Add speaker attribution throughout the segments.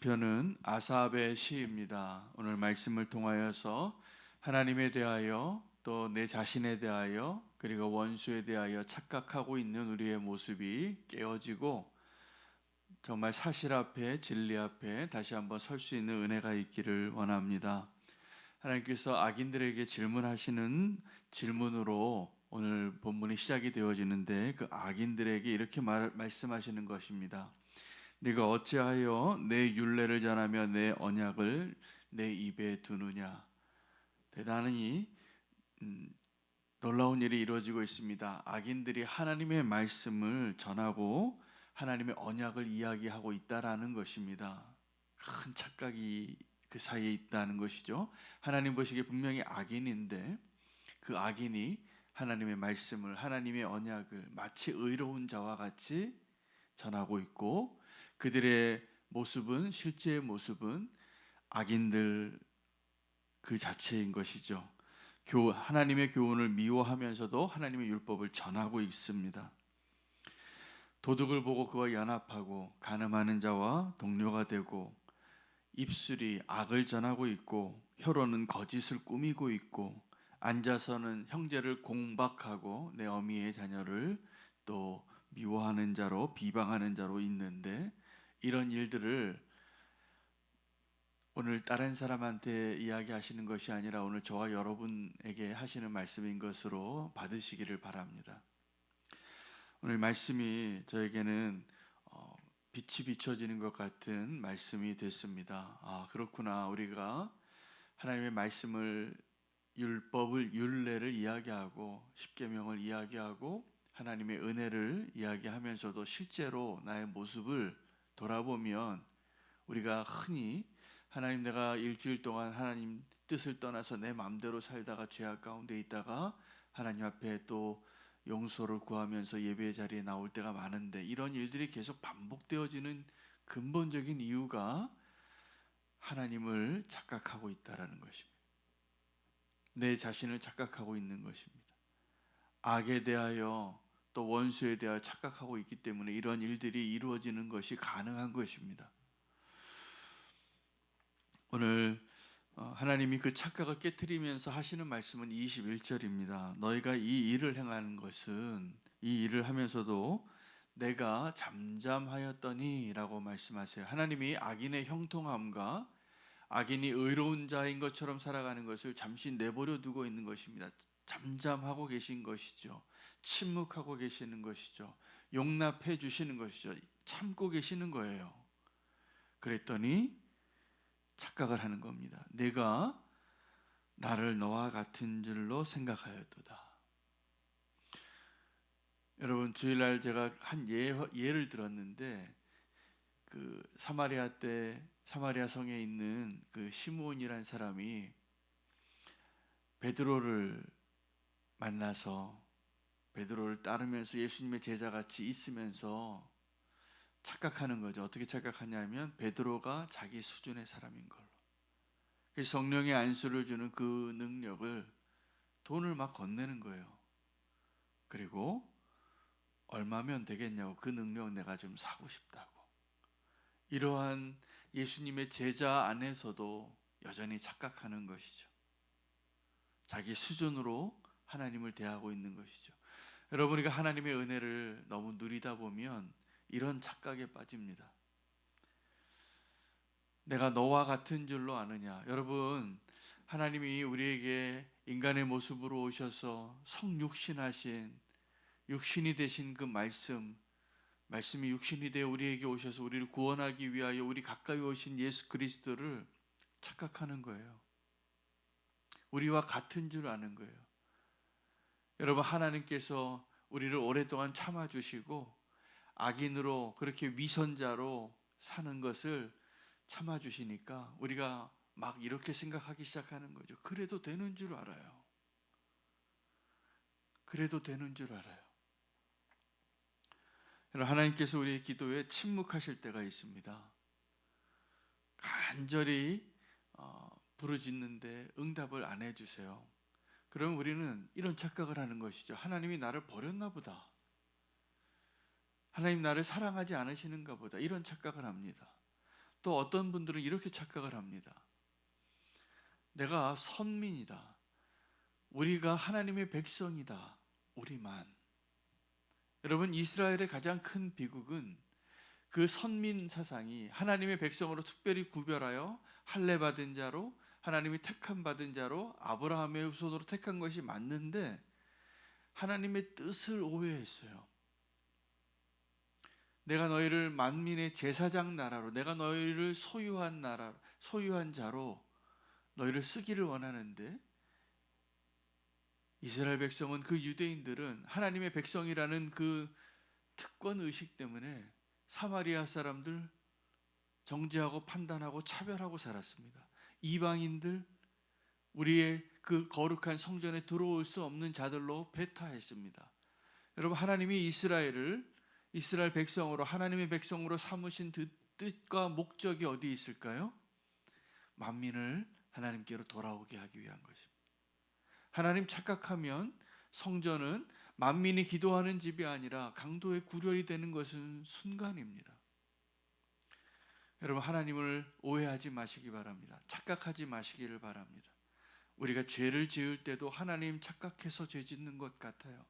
Speaker 1: 표는 아삽의 시입니다. 오늘 말씀을 통하여서 하나님에 대하여 또 내 자신에 대하여 그리고 원수에 대하여 착각하고 있는 우리의 모습이 깨어지고 정말 사실 앞에 진리 앞에 다시 한번 설 수 있는 은혜가 있기를 원합니다. 하나님께서 악인들에게 질문하시는 질문으로 오늘 본문이 시작이 되어지는데 그 악인들에게 이렇게 말씀하시는 것입니다. 네가 어찌하여 내 율례를 전하며 내 언약을 내 입에 두느냐. 대단히 놀라운 일이 이루어지고 있습니다. 악인들이 하나님의 말씀을 전하고 하나님의 언약을 이야기하고 있다라는 것입니다. 큰 착각이 그 사이에 있다는 것이죠. 하나님 보시기에 분명히 악인인데 그 악인이 하나님의 말씀을, 하나님의 언약을 마치 의로운 자와 같이 전하고 있고, 그들의 모습은, 실제의 모습은 악인들 그 자체인 것이죠. 하나님의 교훈을 미워하면서도 하나님의 율법을 전하고 있습니다. 도둑을 보고 그와 연합하고 간음하는 자와 동료가 되고, 입술이 악을 전하고 있고 혀로는 거짓을 꾸미고 있고, 앉아서는 형제를 공박하고 내 어미의 자녀를 또 미워하는 자로, 비방하는 자로 있는데, 이런 일들을 오늘 다른 사람한테 이야기하시는 것이 아니라 오늘 저와 여러분에게 하시는 말씀인 것으로 받으시기를 바랍니다. 오늘 말씀이 저에게는 빛이 비춰지는 것 같은 말씀이 됐습니다. 그렇구나. 우리가 하나님의 말씀을, 율법을, 율례를 이야기하고 십계명을 이야기하고 하나님의 은혜를 이야기하면서도 실제로 나의 모습을 돌아보면 우리가 흔히 하나님, 내가 일주일 동안 하나님 뜻을 떠나서 내 마음대로 살다가 죄악 가운데 있다가 하나님 앞에 또 용서를 구하면서 예배의 자리에 나올 때가 많은데, 이런 일들이 계속 반복되어지는 근본적인 이유가 하나님을 착각하고 있다라는 것입니다. 내 자신을 착각하고 있는 것입니다. 악에 대하여 또 원수에 대하여 착각하고 있기 때문에 이런 일들이 이루어지는 것이 가능한 것입니다. 오늘 하나님이 그 착각을 깨트리면서 하시는 말씀은 21절입니다. 너희가 이 일을 행하는 것은, 이 일을 하면서도 내가 잠잠하였더니 라고 말씀하세요. 하나님이 악인의 형통함과 악인이 의로운 자인 것처럼 살아가는 것을 잠시 내버려 두고 있는 것입니다. 잠잠하고 계신 것이죠. 침묵하고 계시는 것이죠. 용납해 주시는 것이죠. 참고 계시는 거예요. 그랬더니 착각을 하는 겁니다. 내가 나를 너와 같은 줄로 생각하였도다. 여러분, 주일날 제가 한 예를 들었는데, 그 사마리아 성에 있는 그 시므온이라는 사람이 베드로를 만나서 베드로를 따르면서 예수님의 제자같이 있으면서 착각하는 거죠. 어떻게 착각하냐면 베드로가 자기 수준의 사람인 걸로. 그래서 성령의 안수를 주는 그 능력을, 돈을 막 건네는 거예요. 그리고 얼마면 되겠냐고, 그 능력 내가 좀 사고 싶다고. 이러한 예수님의 제자 안에서도 여전히 착각하는 것이죠. 자기 수준으로 하나님을 대하고 있는 것이죠. 여러분, 우리가 하나님의 은혜를 너무 누리다 보면 이런 착각에 빠집니다. 내가 너와 같은 줄로 아느냐. 여러분, 하나님이 우리에게 인간의 모습으로 오셔서 성육신하신, 육신이 되신 그 말씀이 육신이 되어 우리에게 오셔서 우리를 구원하기 위하여 우리 가까이 오신 예수 그리스도를 착각하는 거예요. 우리와 같은 줄 아는 거예요. 여러분, 하나님께서 우리를 오랫동안 참아주시고 악인으로, 그렇게 위선자로 사는 것을 참아주시니까 우리가 막 이렇게 생각하기 시작하는 거죠. 그래도 되는 줄 알아요. 그래도 되는 줄 알아요. 여러분, 하나님께서 우리의 기도에 침묵하실 때가 있습니다. 간절히 부르짖는데 응답을 안 해주세요. 그럼 우리는 이런 착각을 하는 것이죠. 하나님이 나를 버렸나 보다. 하나님 나를 사랑하지 않으시는가 보다. 이런 착각을 합니다. 또 어떤 분들은 이렇게 착각을 합니다. 내가 선민이다. 우리가 하나님의 백성이다. 우리만. 여러분, 이스라엘의 가장 큰 비극은 그 선민 사상이 하나님의 백성으로 특별히 구별하여 할례 받은 자로, 하나님이 택함 받은 자로, 아브라함의 후손으로 택한 것이 맞는데 하나님의 뜻을 오해했어요. 내가 너희를 만민의 제사장 나라로, 내가 너희를 소유한 나라, 소유한 자로 너희를 쓰기를 원하는데, 이스라엘 백성은, 그 유대인들은 하나님의 백성이라는 그 특권 의식 때문에 사마리아 사람들 정죄하고 판단하고 차별하고 살았습니다. 이방인들, 우리의 그 거룩한 성전에 들어올 수 없는 자들로 배타했습니다. 여러분, 하나님이 이스라엘 백성으로, 하나님의 백성으로 삼으신 그 뜻과 목적이 어디 있을까요? 만민을 하나님께로 돌아오게 하기 위한 것입니다. 하나님 착각하면 성전은 만민이 기도하는 집이 아니라 강도의 구렬이 되는 것은 순간입니다. 여러분, 하나님을 오해하지 마시기 바랍니다. 착각하지 마시기를 바랍니다. 우리가 죄를 지을 때도 하나님 착각해서 죄 짓는 것 같아요.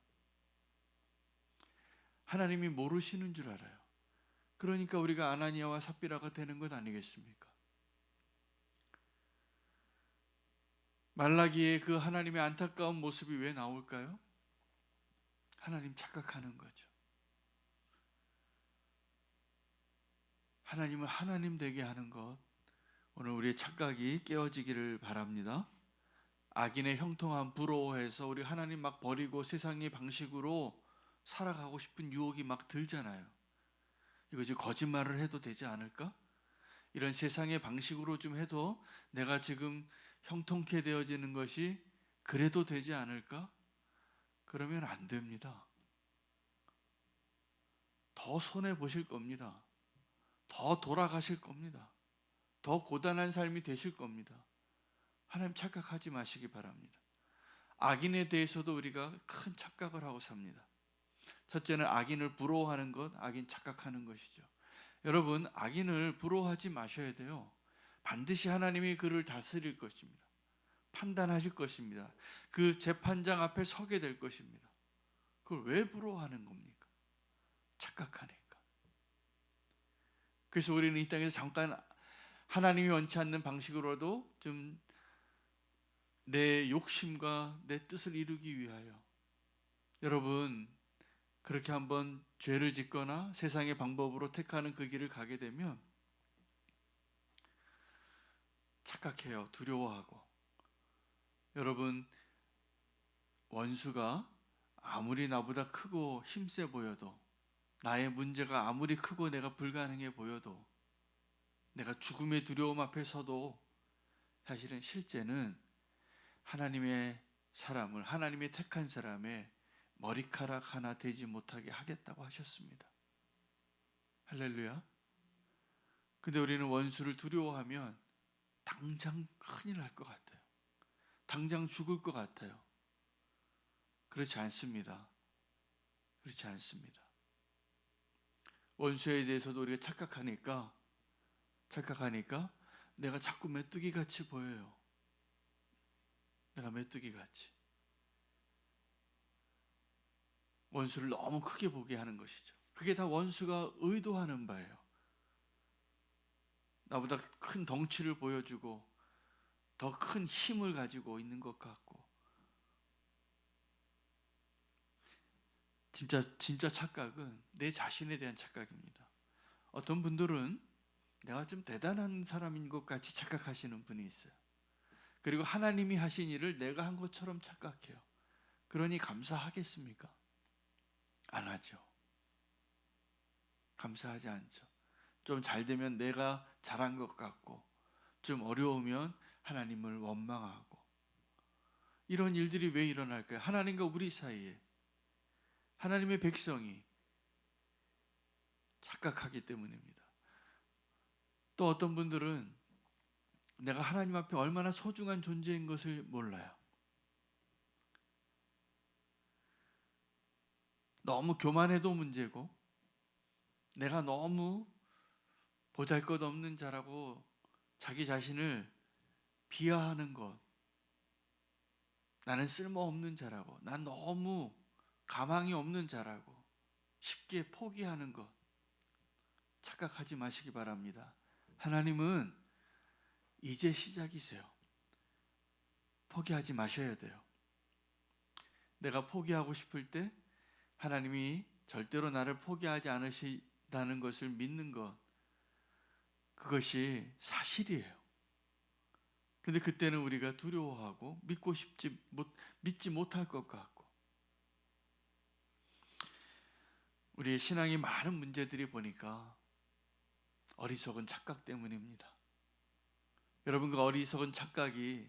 Speaker 1: 하나님이 모르시는 줄 알아요. 그러니까 우리가 아나니아와 삽비라가 되는 것 아니겠습니까? 말라기의 그 하나님의 안타까운 모습이 왜 나올까요? 하나님 착각하는 거죠. 하나님을 하나님 되게 하는 것, 오늘 우리의 착각이 깨어지기를 바랍니다. 악인의 형통함 부러워해서 우리 하나님 막 버리고 세상의 방식으로 살아가고 싶은 유혹이 막 들잖아요. 이거 거짓말을 해도 되지 않을까? 이런 세상의 방식으로 좀 해도 내가 지금 형통케 되어지는 것이 그래도 되지 않을까? 그러면 안 됩니다. 더 손해보실 겁니다. 더 돌아가실 겁니다. 더 고단한 삶이 되실 겁니다. 하나님 착각하지 마시기 바랍니다. 악인에 대해서도 우리가 큰 착각을 하고 삽니다. 첫째는 악인을 부러워하는 것, 악인 착각하는 것이죠. 여러분, 악인을 부러워하지 마셔야 돼요. 반드시 하나님이 그를 다스릴 것입니다. 판단하실 것입니다. 그 재판장 앞에 서게 될 것입니다. 그걸 왜 부러워하는 겁니까? 착각하니까. 그래서 우리는 이 땅에서 잠깐 하나님이 원치 않는 방식으로도 좀 내 욕심과 내 뜻을 이루기 위하여, 여러분, 그렇게 한번 죄를 짓거나 세상의 방법으로 택하는 그 길을 가게 되면 착각해요. 두려워하고. 여러분, 원수가 아무리 나보다 크고 힘세 보여도, 나의 문제가 아무리 크고 내가 불가능해 보여도, 내가 죽음의 두려움 앞에 서도 사실은 실제는 하나님의 사람을, 하나님의 택한 사람의 머리카락 하나 되지 못하게 하겠다고 하셨습니다. 할렐루야. 근데 우리는 원수를 두려워하면 당장 큰일 날 것 같아요. 당장 죽을 것 같아요. 그렇지 않습니다. 그렇지 않습니다. 원수에 대해서도 우리가 착각하니까 내가 자꾸 메뚜기 같이 보여요. 내가 메뚜기 같이. 원수를 너무 크게 보게 하는 것이죠. 그게 다 원수가 의도하는 바예요. 나보다 큰 덩치를 보여주고 더 큰 힘을 가지고 있는 것 같고. 진짜 착각은 내 자신에 대한 착각입니다. 어떤 분들은 내가 좀 대단한 사람인 것 같이 착각하시는 분이 있어요. 그리고 하나님이 하신 일을 내가 한 것처럼 착각해요. 그러니 감사하겠습니까? 안 하죠. 감사하지 않죠. 좀 잘 되면 내가 잘한 것 같고, 좀 어려우면 하나님을 원망하고. 이런 일들이 왜 일어날까요? 하나님과 우리 사이에, 하나님의 백성이 착각하기 때문입니다. 또 어떤 분들은 내가 하나님 앞에 얼마나 소중한 존재인 것을 몰라요. 너무 교만해도 문제고, 내가 너무 보잘것없는 자라고 자기 자신을 비하하는 것, 나는 쓸모없는 자라고, 난 너무 가망이 없는 자라고 쉽게 포기하는 것, 착각하지 마시기 바랍니다. 하나님은 이제 시작이세요. 포기하지 마셔야 돼요. 내가 포기하고 싶을 때 하나님이 절대로 나를 포기하지 않으신다는 것을 믿는 것, 그것이 사실이에요. 근데 그때는 우리가 두려워하고 믿지 못할 것 같고, 우리의 신앙이 많은 문제들이 보니까 어리석은 착각 때문입니다. 여러분, 그 어리석은 착각이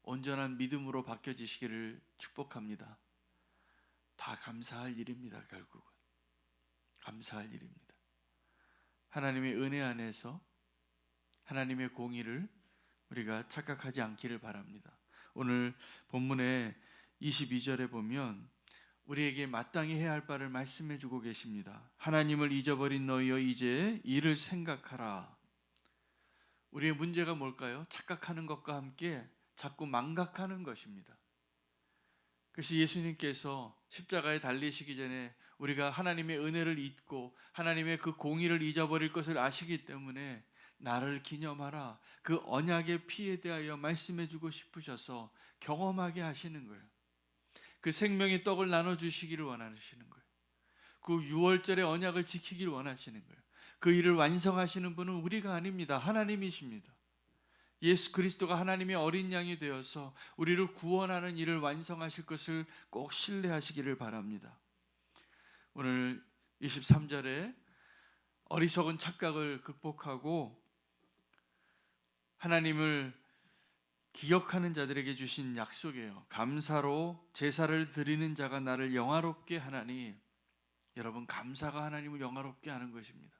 Speaker 1: 온전한 믿음으로 바뀌어지시기를 축복합니다. 다 감사할 일입니다. 결국은 감사할 일입니다. 하나님의 은혜 안에서 하나님의 공의를 우리가 착각하지 않기를 바랍니다. 오늘 본문의 22절에 보면 우리에게 마땅히 해야 할 바를 말씀해 주고 계십니다. 하나님을 잊어버린 너희여 이제 이를 생각하라. 우리의 문제가 뭘까요? 착각하는 것과 함께 자꾸 망각하는 것입니다. 그래서 예수님께서 십자가에 달리시기 전에 우리가 하나님의 은혜를 잊고 하나님의 그 공의를 잊어버릴 것을 아시기 때문에 나를 기념하라, 그 언약의 피에 대하여 말씀해 주고 싶으셔서 경험하게 하시는 거예요. 그 생명의 떡을 나눠주시기를 원하시는 거예요. 그 유월절의 언약을 지키기를 원하시는 거예요. 그 일을 완성하시는 분은 우리가 아닙니다. 하나님이십니다. 예수 그리스도가 하나님의 어린 양이 되어서 우리를 구원하는 일을 완성하실 것을 꼭 신뢰하시기를 바랍니다. 오늘 23절에 어리석은 착각을 극복하고 하나님을 기억하는 자들에게 주신 약속이에요. 감사로 제사를 드리는 자가 나를 영화롭게 하나니, 여러분, 감사가 하나님을 영화롭게 하는 것입니다.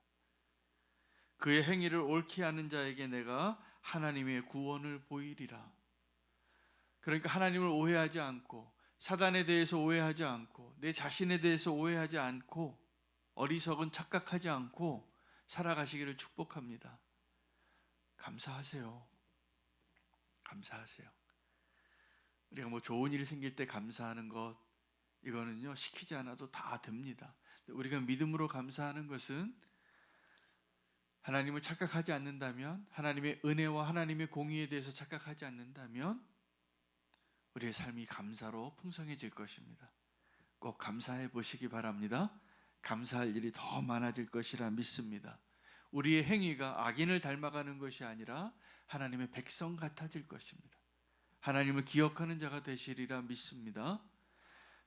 Speaker 1: 그의 행위를 옳게 하는 자에게 내가 하나님의 구원을 보이리라. 그러니까 하나님을 오해하지 않고, 사단에 대해서 오해하지 않고, 내 자신에 대해서 오해하지 않고, 어리석은 착각하지 않고 살아가시기를 축복합니다. 감사하세요. 감사하세요. 우리가 뭐 좋은 일이 생길 때 감사하는 것, 이거는요 시키지 않아도 다 됩니다. 우리가 믿음으로 감사하는 것은 하나님을 착각하지 않는다면, 하나님의 은혜와 하나님의 공의에 대해서 착각하지 않는다면 우리의 삶이 감사로 풍성해질 것입니다. 꼭 감사해 보시기 바랍니다. 감사할 일이 더 많아질 것이라 믿습니다. 우리의 행위가 악인을 닮아가는 것이 아니라 하나님의 백성 같아질 것입니다. 하나님을 기억하는 자가 되시리라 믿습니다.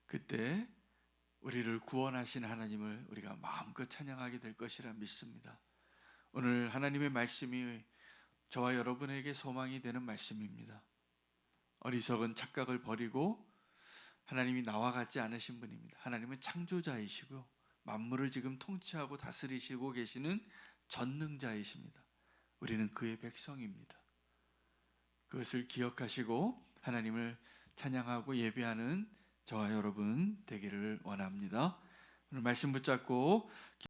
Speaker 1: 그때 우리를 구원하신 하나님을 우리가 마음껏 찬양하게 될 것이라 믿습니다. 오늘 하나님의 말씀이 저와 여러분에게 소망이 되는 말씀입니다. 어리석은 착각을 버리고, 하나님이 나와 같지 않으신 분입니다. 하나님은 창조자이시고 만물을 지금 통치하고 다스리시고 계시는 전능자이십니다. 우리는 그의 백성입니다. 그것을 기억하시고 하나님을 찬양하고 예배하는 저와 여러분 되기를 원합니다. 오늘 말씀 붙잡고